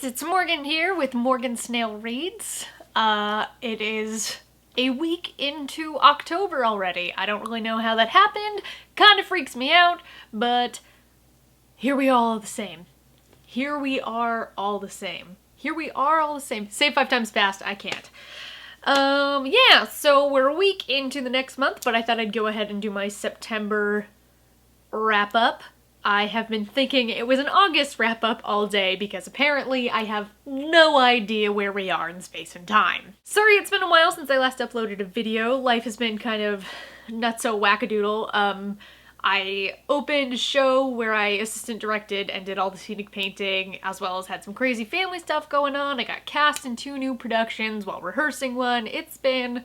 it's Morgan here with MorganSnail Reads. It is a week into October already. I don't really know how that happened. Kind of freaks me out, but here we are all the same. Here we are all the same. Here we are all the same. Say 5 times fast, I can't. Yeah, so we're a week into the next month, but I thought I'd go ahead and do my September wrap-up. I have been thinking it was an August wrap-up all day because apparently I have no idea where we are in space and time. Sorry it's been a while since I last uploaded a video. Life has been kind of nutso-wackadoodle. I opened a show where I assistant directed and did all the scenic painting, as well as had some crazy family stuff going on. I got cast in 2 new productions while rehearsing one. It's been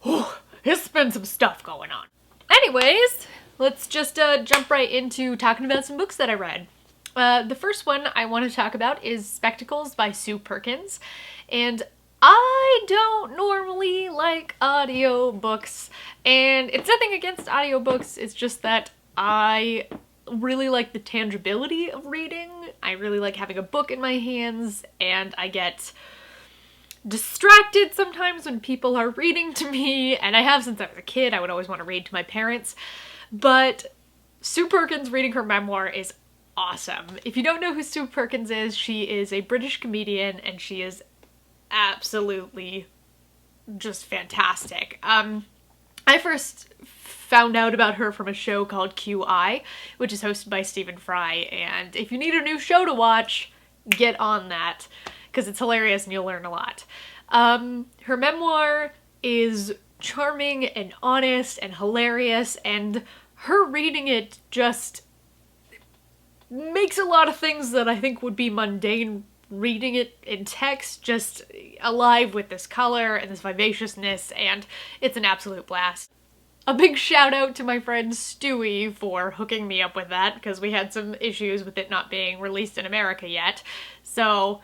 some stuff going on. Anyways, let's just jump right into talking about some books that I read. The first one I want to talk about is Spectacles by Sue Perkins, and I don't normally like audiobooks, and it's nothing against audiobooks, it's just that I really like the tangibility of reading. I really like having a book in my hands, and I get distracted sometimes when people are reading to me, and I have since I was a kid. I would always want to read to my parents. But Sue Perkins reading her memoir is awesome. If you don't know who Sue Perkins is, she is a British comedian and she is absolutely just fantastic. I first found out about her from a show called QI, which is hosted by Stephen Fry, and if you need a new show to watch, get on that, because it's hilarious and you'll learn a lot. Her memoir is charming and honest and hilarious, and her reading it just makes a lot of things that I think would be mundane reading it in text just alive with this color and this vivaciousness, and it's an absolute blast. A big shout out to my friend Stewie for hooking me up with that, because we had some issues with it not being released in America yet. So,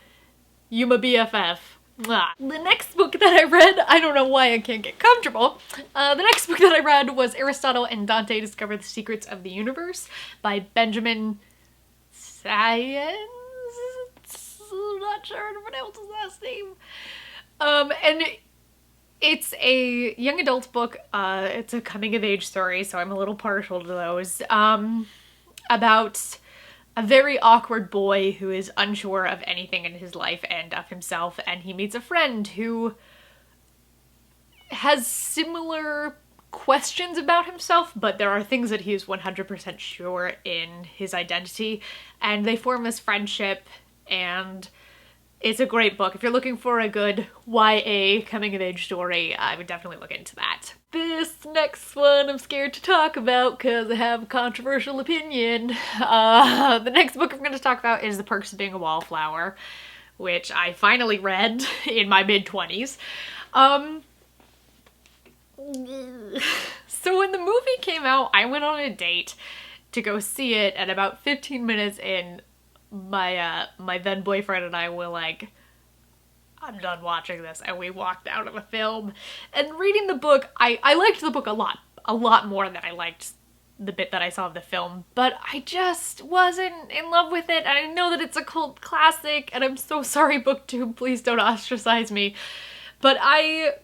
you my BFF. Mwah. The next book that I read, I don't know why I can't get comfortable. The next book that I read was Aristotle and Dante Discover the Secrets of the Universe by Benjamin Science? I'm not sure how to pronounce his last name. And it's a young adult book. It's a coming-of-age story, so I'm a little partial to those. About a very awkward boy who is unsure of anything in his life and of himself, and he meets a friend who has similar questions about himself, but there are things that he is 100% sure in his identity, and they form this friendship, and it's a great book. If you're looking for a good YA coming-of-age story, I would definitely look into that. This next one I'm scared to talk about because I have a controversial opinion. The next book I'm going to talk about is The Perks of Being a Wallflower, which I finally read in my mid-20s. So when the movie came out, I went on a date to go see it, and about 15 minutes in, my then boyfriend and I were like, I'm done watching this, and we walked out of the film. And reading the book, I liked the book a lot more than I liked the bit that I saw of the film, but I just wasn't in love with it. I know that it's a cult classic, and I'm so sorry, BookTube, please don't ostracize me, but I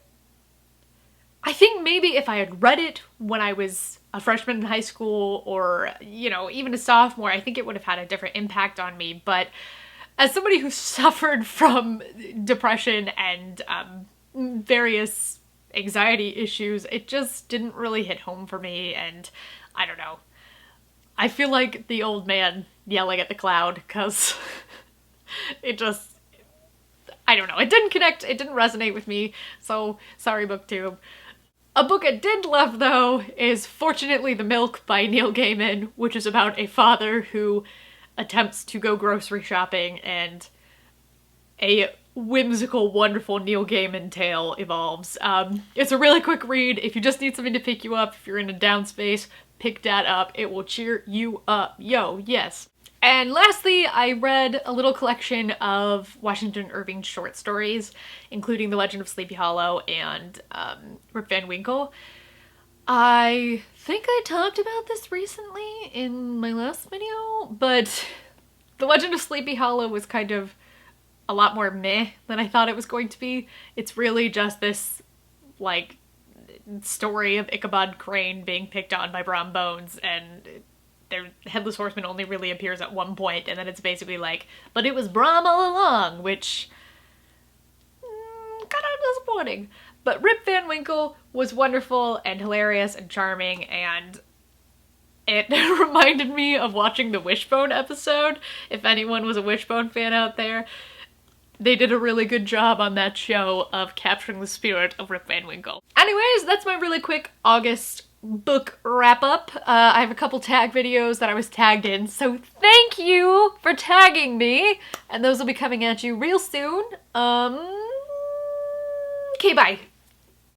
think maybe if I had read it when I was a freshman in high school, or, you know, even a sophomore, I think it would have had a different impact on me. But as somebody who suffered from depression and various anxiety issues, it just didn't really hit home for me, and I don't know. I feel like the old man yelling at the cloud, because it just, I don't know, it didn't connect, it didn't resonate with me, so sorry, BookTube. A book I did love, though, is Fortunately the Milk by Neil Gaiman, which is about a father who attempts to go grocery shopping, and a whimsical, wonderful Neil Gaiman tale evolves. It's a really quick read. If you just need something to pick you up, if you're in a down space, pick that up. It will cheer you up. Yo, yes. And lastly, I read a little collection of Washington Irving's short stories, including The Legend of Sleepy Hollow and Rip Van Winkle. I think I talked about this recently in my last video, but The Legend of Sleepy Hollow was kind of a lot more meh than I thought it was going to be. It's really just this, like, story of Ichabod Crane being picked on by Brom Bones, and their Headless Horseman only really appears at one point, and then it's basically like, but it was Brom all along, which kind of disappointing. But Rip Van Winkle was wonderful and hilarious and charming, and it reminded me of watching the Wishbone episode, if anyone was a Wishbone fan out there. They did a really good job on that show of capturing the spirit of Rip Van Winkle. Anyways, that's my really quick August book wrap-up. I have a couple tag videos that I was tagged in, so thank you for tagging me, and those will be coming at you real soon. Okay, bye.